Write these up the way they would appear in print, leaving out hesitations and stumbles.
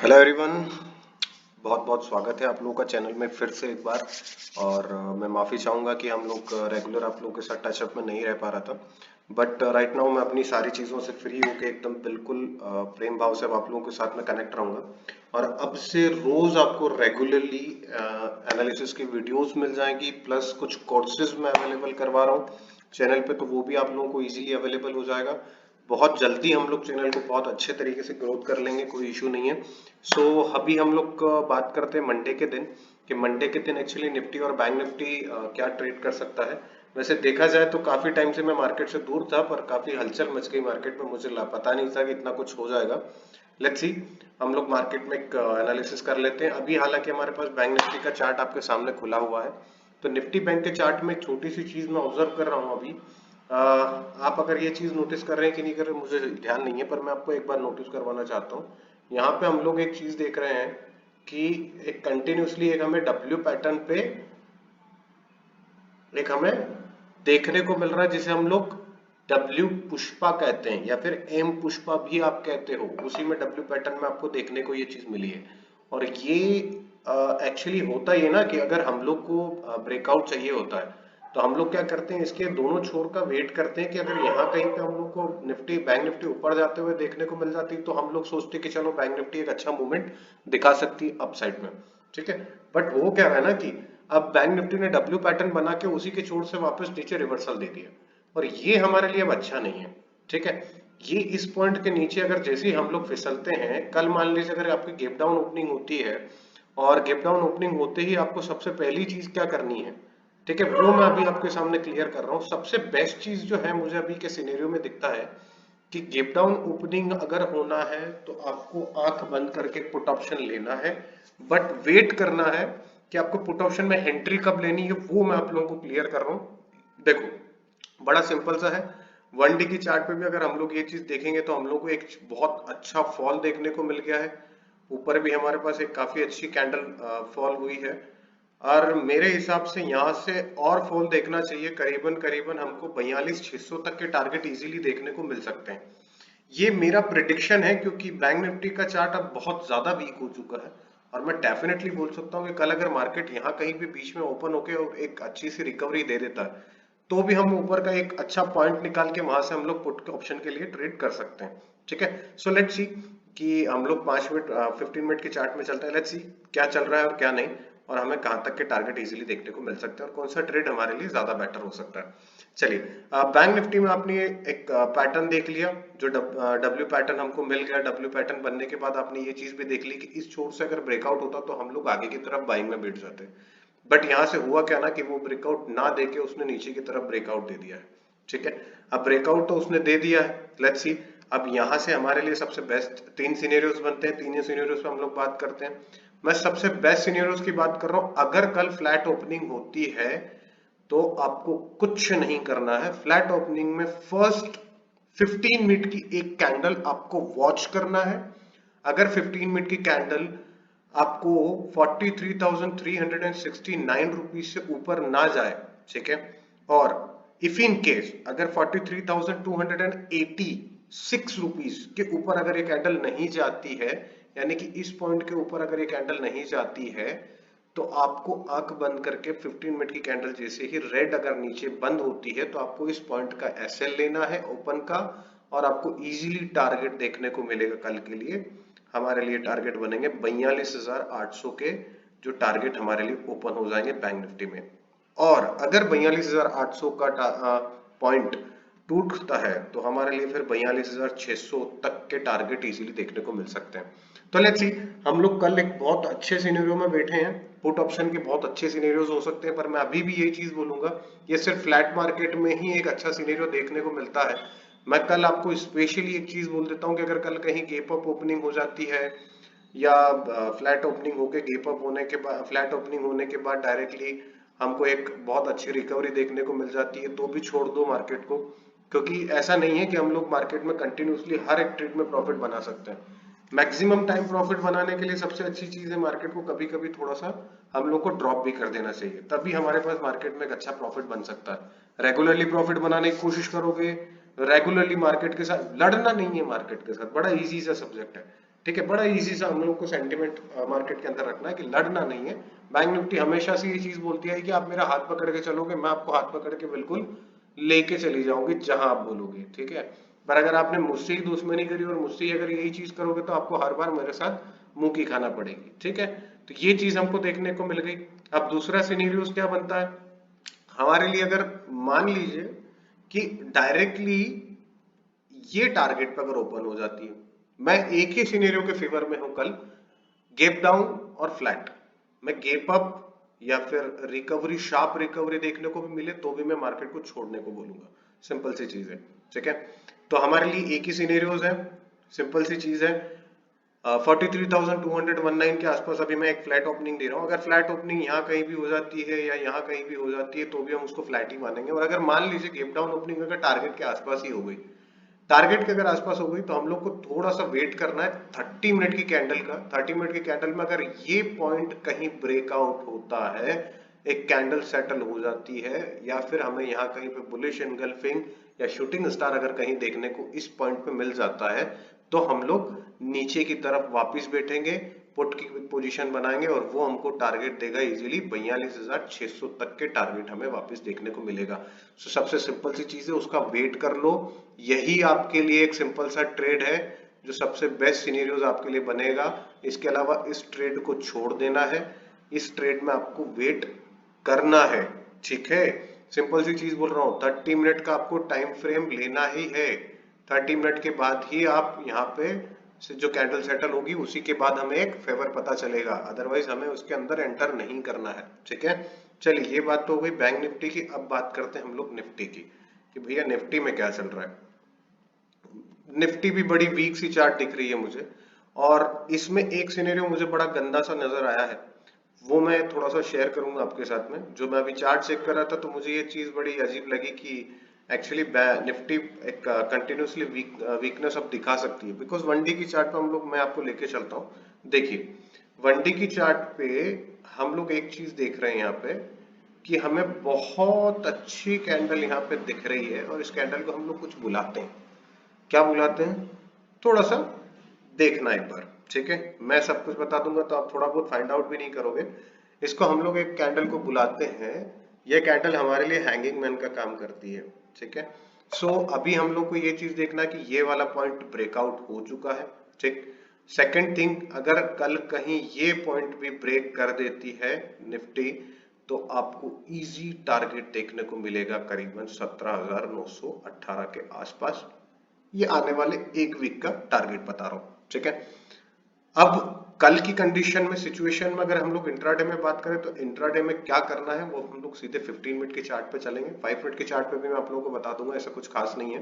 Hello everyone. बहुत बहुत स्वागत है आप लोगों का चैनल में फिर से एक बार। और मैं माफ़ी चाहूँगा कि हम लोग रेगुलर आप लोगों के साथ टचअप में नहीं रह पा रहा था। बट राइट नाउ मैं अपनी सारी चीज़ों से फ्री होके एकदम बिल्कुल प्रेम भाव से अब आप लोगों के साथ में कनेक्ट रहूँगा। और अब से रोज़ आपको रेगुलरली एनालिसिस की वीडियोस मिल जाएंगी, प्लस कुछ कोर्सेज मैं अवेलेबल करवा रहा हूँ चैनल पे, तो वो भी आप लोगों को इजीली अवेलेबल हो जाएगा। बहुत जल्दी हम लोग चैनल को बहुत अच्छे तरीके से ग्रोथ कर लेंगे, कोई इशू नहीं है। सो अभी हम लोग बात करते हैं मंडे के दिन कि मंडे के दिन एक्चुअली निफ्टी और बैंक निफ्टी क्या ट्रेड कर सकता है। वैसे देखा जाए तो काफी टाइम से मैं मार्केट से दूर था, पर काफी हलचल मच गई मार्केट में, मुझे पता नहीं था कि इतना कुछ हो जाएगा। लेट्स सी, हम लोग मार्केट में एक एनालिसिस कर लेते हैं। अभी हालांकि हमारे पास बैंक निफ्टी का चार्ट आपके सामने खुला हुआ है, तो निफ्टी बैंक के चार्ट में एक छोटी सी चीज मैं ऑब्जर्व कर रहा हूँ अभी। आप अगर ये चीज नोटिस कर रहे हैं कि नहीं कर रहे मुझे ध्यान नहीं है, पर मैं आपको एक बार नोटिस करवाना चाहता हूँ। यहाँ पे हम लोग एक चीज देख रहे हैं कि एक कंटिन्यूसली एक हमें डब्ल्यू पैटर्न पे एक हमें देखने को मिल रहा है, जिसे हम लोग डब्ल्यू पुष्पा कहते हैं या फिर एम पुष्पा भी आप कहते हो। उसी में डब्ल्यू पैटर्न में आपको देखने को ये चीज मिली है। और ये एक्चुअली होता ही है ना कि अगर हम लोग को ब्रेकआउट चाहिए होता है, तो हम लोग क्या करते हैं, इसके दोनों छोर का वेट करते हैं कि अगर यहाँ कहीं पे हम लोग को निफ्टी बैंक निफ्टी ऊपर जाते हुए देखने को मिल जाती है, तो हम लोग सोचते हैं कि चलो बैंक निफ्टी एक अच्छा मूवमेंट दिखा सकती है अपसाइड में। ठीक है। बट वो क्या है ना कि अब बैंक निफ्टी ने डब्ल्यू पैटर्न बना के उसी के छोर से वापस नीचे रिवर्सल दे दिया, और ये हमारे लिए अब अच्छा नहीं है। ठीक है। ये इस पॉइंट के नीचे अगर जैसे ही हम लोग फिसलते हैं, कल मान लीजिए अगर आपकी गैप डाउन ओपनिंग होती है, और गैप डाउन ओपनिंग होते ही आपको सबसे पहली चीज क्या करनी है, ठीक है, वो मैं अभी आपके सामने क्लियर कर रहा हूँ। सबसे बेस्ट चीज जो है मुझे अभी के सिनेरियो में दिखता है कि गैप डाउन ओपनिंग अगर होना है तो आपको आंख बंद करके पुट ऑप्शन लेना है, बट वेट करना है कि आपको पुट ऑप्शन में एंट्री कब लेनी है, वो मैं आप लोगों को क्लियर कर रहा हूँ। देखो, बड़ा सिंपल सा है। वन डे की चार्ट पे भी अगर हम लोग ये चीज देखेंगे तो हम लोग को एक बहुत अच्छा फॉल देखने को मिल गया है। ऊपर भी हमारे पास एक काफी अच्छी कैंडल फॉल हुई है, और मेरे हिसाब से यहाँ से और फॉल देखना चाहिए। करीबन करीबन हमको 42,600 तक के टारगेट इजीली देखने को मिल सकते हैं। ये मेरा प्रिडिक्शन है, क्योंकि बैंक निफ्टी का चार्ट अब बहुत ज्यादा वीक हो चुका है। और मैं डेफिनेटली बोल सकता हूँ कि कल अगर मार्केट यहाँ कहीं भी बीच में ओपन होके और एक अच्छी सी रिकवरी दे देता है, तो भी हम ऊपर का एक अच्छा पॉइंट निकाल के वहां से हम लोग पुट के ऑप्शन के लिए ट्रेड कर सकते हैं। ठीक है। सो लेट्स सी कि हम लोग 5 मिनट 15 मिनट के चार्ट में चलते हैं। लेट्स सी क्या चल रहा है और क्या नहीं, और हमें कहां तक के टारगेट इजीली देखने को मिल सकते हैं, और कौन सा ट्रेड हमारे लिए ज्यादा बेटर हो सकता है। चलिए, बैंक निफ्टी में आपने एक पैटर्न देख लिया, जो डब्ल्यू पैटर्न हमको मिल गया। डब्ल्यू पैटर्न बनने के बाद आपने ये चीज भी देख ली कि इस छोर से अगर ब्रेकआउट होता तो हम लोग आगे की तरफ बाइंग में बैठ जाते। बट यहां से हुआ क्या ना कि वो ब्रेकआउट ना देके उसने नीचे की तरफ ब्रेकआउट दे दिया है। ठीक है। अब ब्रेकआउट तो उसने दे दिया है, लेट्स सी। अब यहां से हमारे लिए सबसे बेस्ट तीन सिनेरियोस बनते हैं, तीन सिनेरियोस पे हम लोग बात करते हैं। मैं सबसे बेस्ट सिनेरियोस की बात कर रहा हूं। अगर कल फ्लैट ओपनिंग होती है तो आपको कुछ नहीं करना है। फ्लैट ओपनिंग में फर्स्ट 15 मिनट की एक कैंडल आपको वॉच करना है। अगर 15 मिनट की कैंडल आपको 43,369 रुपीज से ऊपर ना जाए, ठीक है, और इफ इन केस अगर 43,286 रुपीज के ऊपर अगर ये कैंडल नहीं जाती है, यानी कि इस पॉइंट के ऊपर अगर ये कैंडल नहीं जाती है, तो आपको आंख बंद करके 15 मिनट की कैंडल जैसे ही रेड अगर नीचे बंद होती है, तो आपको इस पॉइंट का एसएल लेना है ओपन का, और आपको इजीली टारगेट देखने को मिलेगा। कल के लिए हमारे लिए टारगेट बनेंगे 42,800 के, जो टारगेट हमारे लिए ओपन हो जाएंगे बैंक निफ्टी में। और अगर 42,800 का पॉइंट टूटता है तो हमारे लिए फिर 42,600 तक के टारगेट इजीली देखने को मिल सकते हैं। तो लेट्स सी, हम लोग कल एक बहुत अच्छे सिनेरियो में बैठे हैं। पुट ऑप्शन के बहुत अच्छे सिनेरियोज हो सकते हैं, पर मैं अभी भी यही चीज बोलूंगा, ये सिर्फ फ्लैट मार्केट में ही एक अच्छा सिनेरियो देखने को मिलता है। मैं कल आपको स्पेशली एक चीज बोल देता हूँ कि अगर कल कहीं गेप अप ओपनिंग हो जाती है, या फ्लैट ओपनिंग होके गेप अप होने के बाद, फ्लैट ओपनिंग होने के बाद डायरेक्टली हमको एक बहुत अच्छी रिकवरी देखने को मिल जाती है, तो भी छोड़ दो मार्केट को। क्योंकि ऐसा नहीं है कि हम लोग मार्केट में कंटिन्यूसली हर एक ट्रेड में प्रॉफिट बना सकते हैं। मैक्सिमम टाइम प्रॉफिट बनाने के लिए सबसे अच्छी चीज है मार्केट को कभी कभी थोड़ा सा हम लोग को ड्रॉप भी कर देना चाहिए, तभी हमारे पास मार्केट में एक अच्छा प्रॉफिट बन सकता है। रेगुलरली प्रॉफिट बनाने की कोशिश करोगे, रेगुलरली मार्केट के साथ लड़ना नहीं है, मार्केट के साथ बड़ा इजी सा सब्जेक्ट है। ठीक है, बड़ा इजी सा हम लोग को सेंटिमेंट मार्केट के अंदर रखना है कि लड़ना नहीं है। बैंक निफ्टी हमेशा से ये चीज बोलती है कि आप मेरा हाथ पकड़ के चलोगे, मैं आपको हाथ पकड़ के बिल्कुल लेके चली जाऊंगी जहां आप बोलोगे, ठीक है। पर अगर आपने मुझसे ही दुश्मनी करी और मुझसे ही अगर यही चीज करोगे तो आपको हर बार मेरे साथ मुंह की खाना पड़ेगी, ठीक है। तो ये चीज हमको देखने को मिल गई। अब दूसरा सिनेरियो क्या बनता है हमारे लिए, अगर मान लीजिए कि डायरेक्टली ये टारगेट पे अगर ओपन हो जाती है, मैं एक ही सिनेरियो के फेवर में हूं कल, गैप डाउन और फ्लैट, मैं गैप अप या फिर रिकवरी, शार्प रिकवरी देखने को भी मिले तो भी मैं मार्केट को छोड़ने को बोलूंगा। सिंपल सी चीज है, ठीक है। तो हमारे लिए एक ही सिनेरियोज है, सिंपल सी चीज है। 43,219 के आसपास अभी मैं एक फ्लैट ओपनिंग दे रहा हूँ। अगर फ्लैट ओपनिंग यहाँ कहीं भी हो जाती है या यहाँ कहीं भी हो जाती है तो भी हम उसको फ्लैट ही मानेंगे। और अगर मान लीजिए गैप डाउन ओपनिंग अगर टारगेट के आसपास ही हो गई, टारगेट के अगर आसपास हो गई, तो हम लोग को थोड़ा सा वेट करना है 30 मिनट की कैंडल का। 30 मिनट की कैंडल में अगर ये पॉइंट कहीं ब्रेकआउट होता है, एक कैंडल सेटल हो जाती है, या फिर हमें यहाँ कहीं पे बुलिश एनगल्फिंग या शूटिंग स्टार अगर कहीं देखने को इस पॉइंट पे मिल जाता है, तो हम लोग नीचे की तरफ वापस बैठेंगे, पुट की पोजीशन बनाएंगे और वो हमको टारगेट देगा इजीली 42,600 तक के टारगेट हमें वापस देखने को मिलेगा। तो सबसे सिंपल सी चीज है, उसका वेट कर लो। यही आपके लिए एक सिंपल सा ट्रेड है जो सबसे बेस्ट सिनेरियोज आपके लिए बनेगा। इसके अलावा इस ट्रेड को छोड़ देना है, इस ट्रेड में आपको वेट करना है, ठीक है। सिंपल सी चीज बोल रहा हूँ, 30 मिनट का आपको टाइम फ्रेम लेना ही है। 30 मिनट के बाद ही आप यहाँ पे से जो कैंडल सेटल होगी उसी के बाद हमें एक फेवर पता चलेगा, अदरवाइज हमें उसके अंदर एंटर नहीं करना है, ठीक है। चलिए, ये बात तो हो गई बैंक निफ्टी की। अब बात करते हैं हम लोग निफ्टी की, कि भैया निफ्टी में क्या चल रहा है। निफ्टी भी बड़ी वीक सी चार्ट दिख रही है मुझे, और इसमें एक सिनेरियो मुझे बड़ा गंदा सा नजर आया है, वो मैं थोड़ा सा शेयर करूंगा आपके साथ में। जो मैं अभी चार्ट चेक कर रहा था तो मुझे ये चीज बड़ी अजीब लगी कि एक्चुअली निफ्टी एक कंटिन्यूसली वीकनेस अब दिखा सकती है। बिकॉज वनडे की चार्ट पे हम लोग, मैं आपको लेके चलता हूँ, देखिए वनडे की चार्ट पे हम लोग एक चीज देख रहे हैं यहाँ पे, कि हमें बहुत अच्छी कैंडल यहाँ पे दिख रही है, और इस कैंडल को हम लोग कुछ बुलाते हैं। क्या बुलाते हैं, थोड़ा सा देखना एक बार, ठीक है। मैं सब कुछ बता दूंगा तो आप थोड़ा बहुत फाइंड आउट भी नहीं करोगे। इसको हम लोग एक कैंडल को बुलाते हैं, यह कैंडल हमारे लिए हैंगिंग मैन का काम करती है, ठीक है। सो अभी हम लोग को ये चीज देखना है कि ये वाला पॉइंट ब्रेकआउट हो चुका है, ठीक। सेकंड थिंग, अगर कल कहीं ये पॉइंट भी ब्रेक कर देती है निफ्टी, तो आपको इजी टारगेट देखने को मिलेगा करीबन 17,918 के आसपास। ये आने वाले एक वीक का टारगेट बता रहा हूं, ठीक है। अब कल की कंडीशन में, सिचुएशन में अगर हम लोग इंट्राडे में बात करें, तो इंट्राडे में क्या करना है वो हम लोग सीधे 15 मिनट के चार्ट पे चलेंगे। 5 मिनट के चार्ट पे भी मैं आप लोगों को बता दूंगा, ऐसा कुछ खास नहीं है।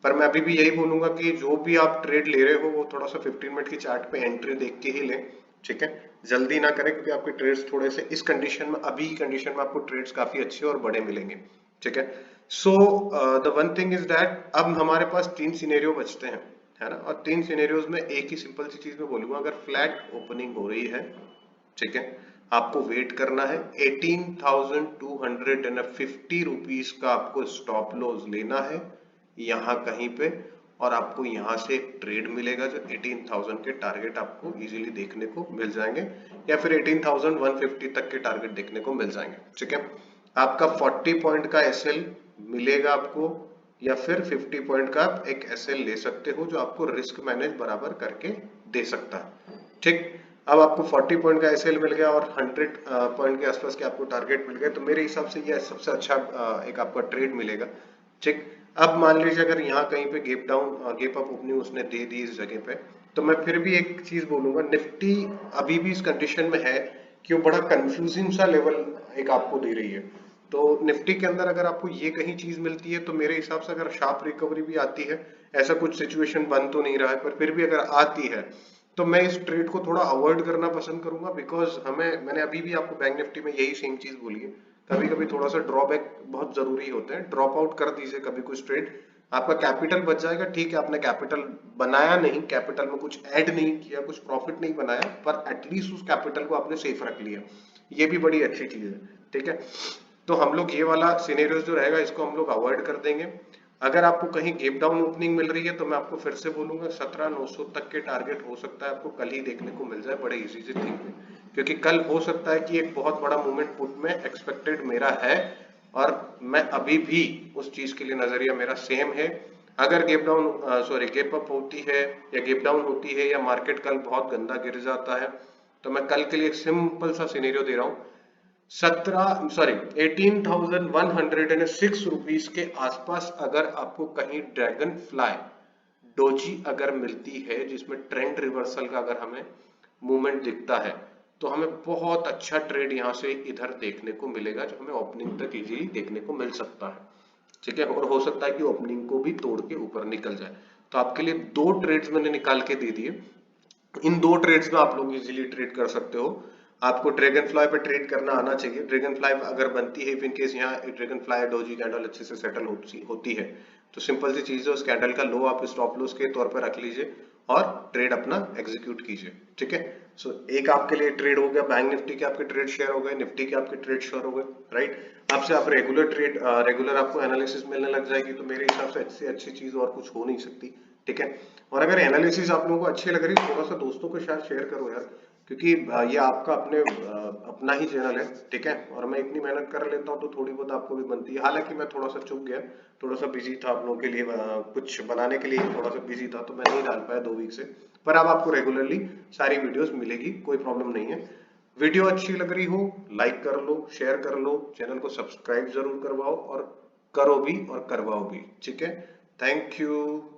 पर मैं अभी भी यही बोलूंगा कि जो भी आप ट्रेड ले रहे हो वो थोड़ा सा 15 मिनट की चार्ट पे एंट्री देख के ही लें, ठीक है। जल्दी ना करें, क्योंकि आपके ट्रेड्स थोड़े से इस कंडीशन में, अभी की कंडीशन में आपको ट्रेड्स काफी अच्छे और बड़े मिलेंगे, ठीक है। So the one thing is that अब हमारे पास 3 सिनेरियो बचते हैं, है ना। और 3 सिनेरियोज में एक ही सिंपल सी चीज में बोलूंगा, अगर फ्लैट ओपनिंग हो रही है, ठीक है, आपको वेट करना है। 18,250 रुपीज का आपको स्टॉप लॉस लेना है यहाँ कहीं पे, और आपको यहाँ से एक ट्रेड मिलेगा जो 18,000 के टारगेट आपको इजीली देखने को मिल जाएंगे, या फिर 18,150 तक के टारगेट देखने को मिल जाएंगे, ठीक है। आपका 40 पॉइंट का एसएल मिलेगा आपको, या फिर 50 पॉइंट का आप एक एसएल ले सकते हो जो आपको रिस्क मैनेज बराबर करके दे सकता है, ठीक। अब आपको 40 पॉइंट का एसएल मिल गया और 100 पॉइंट के आसपास के आपको टारगेट मिल गए, तो मेरे हिसाब से यह सबसे अच्छा एक आपका ट्रेड मिलेगा, ठीक। अब मान लीजिए अगर यहाँ कहीं पे gap down gap up opening उसने दे दी इस जगह पे, तो मैं फिर भी एक चीज बोलूंगा, निफ्टी अभी भी इस कंडीशन में है कि वो बड़ा कंफ्यूजिंग सा लेवल एक आपको दे रही है। तो निफ्टी के अंदर अगर आपको ये कहीं चीज मिलती है, तो मेरे हिसाब से अगर शार्प रिकवरी भी आती है, ऐसा कुछ सिचुएशन बन तो नहीं रहा है, पर फिर भी अगर आती है तो मैं इस ट्रेड को थोड़ा अवॉइड करना पसंद करूंगा। बिकॉज मैंने अभी भी आपको बैंक निफ्टी में यही सेम चीज बोली है, कभी कभी थोड़ा सा ड्रॉबैक बहुत जरूरी होते हैं। ड्रॉप आउट कर दीजिए कभी कुछ ट्रेड, आपका कैपिटल बच जाएगा, ठीक है। आपने कैपिटल बनाया नहीं, कैपिटल में कुछ ऐड नहीं किया, कुछ प्रॉफिट नहीं बनाया, पर एटलीस्ट उस कैपिटल को आपने सेफ रख लिया, ये भी बड़ी अच्छी चीज है, ठीक है। तो हम लोग ये वाला सिनेरियो जो रहेगा इसको हम लोग अवॉइड कर देंगे। अगर आपको कहीं गैप डाउन ओपनिंग मिल रही है तो मैं आपको फिर से बोलूंगा 17,900 तक के टारगेट हो सकता है आपको कल ही देखने को मिल जाए, बड़े इजी से थिंक में, क्योंकि कल हो सकता है कि एक बहुत बड़ा मूवमेंट पुट में एक्सपेक्टेड मेरा है, और मैं अभी भी उस चीज के लिए नजरिया मेरा सेम है। अगर gap down sorry gap up होती है या गैप डाउन होती है या मार्केट कल बहुत गंदा गिर जाता है, तो मैं कल के लिए एक सिंपल सा सिनेरियो दे रहा हूँ, 18,106 रुपीस के आसपास अगर आपको कहीं ड्रैगन फ्लाई डोजी अगर मिलती है जिसमें ट्रेंड रिवर्सल का अगर हमें मूवमेंट दिखता है, तो हमें बहुत अच्छा ट्रेड यहां से इधर देखने को मिलेगा, जो हमें ओपनिंग तक इजीली देखने को मिल सकता है। ठीक है, और हो सकता है कि ओपनिंग को भी तोड़ के ऊपर निकल जाए। तो आपके लिए दो ट्रेड्स मैंने निकाल के दे दिए, इन दो ट्रेड्स में आप लोग इजीली ट्रेड कर सकते हो। आपको ड्रैगन फ्लाई पे ट्रेड करना आना चाहिए। ड्रैगन फ्लाई अगर बनती है, इफ इन केस यहाँ ड्रैगन फ्लाई डोजी कैंडल अच्छे से सेटल होती है, तो सिंपल सी चीज है, उस कैंडल का लो आप स्टॉप लॉस के तौर पर रख लीजिए और ट्रेड अपना एग्जीक्यूट कीजिए। ठीक है, सो एक आपके लिए ट्रेड हो गया, बैंक निफ्टी के आपके ट्रेड शेयर हो गए, निफ्टी के आपके ट्रेड शेयर हो गए, राइट। आपसे आप रेगुलर आपको एनालिसिस मिलने लग जाएगी, तो मेरे हिसाब से अच्छी अच्छी चीज और कुछ हो नहीं सकती। ठीक है, और अगर एनालिसिस आप लोगों को अच्छी लग रही है, थोड़ा सा दोस्तों के साथ शेयर करो यार, क्योंकि ये आपका अपना ही चैनल है। ठीक है, और मैं इतनी मेहनत कर लेता हूँ तो थोड़ी बहुत आपको भी बनती है। हालांकि मैं थोड़ा सा चूक गया, थोड़ा सा बिजी था आप लोगों के लिए, कुछ बनाने के लिए थोड़ा सा बिजी था, तो मैं नहीं डाल पाया 2 वीक से। पर अब आपको रेगुलरली सारी वीडियोस मिलेगी, कोई प्रॉब्लम नहीं है। वीडियो अच्छी लग रही हो लाइक कर लो, शेयर कर लो, चैनल को सब्सक्राइब जरूर करवाओ, और करो भी और करवाओ भी। ठीक है, थैंक यू।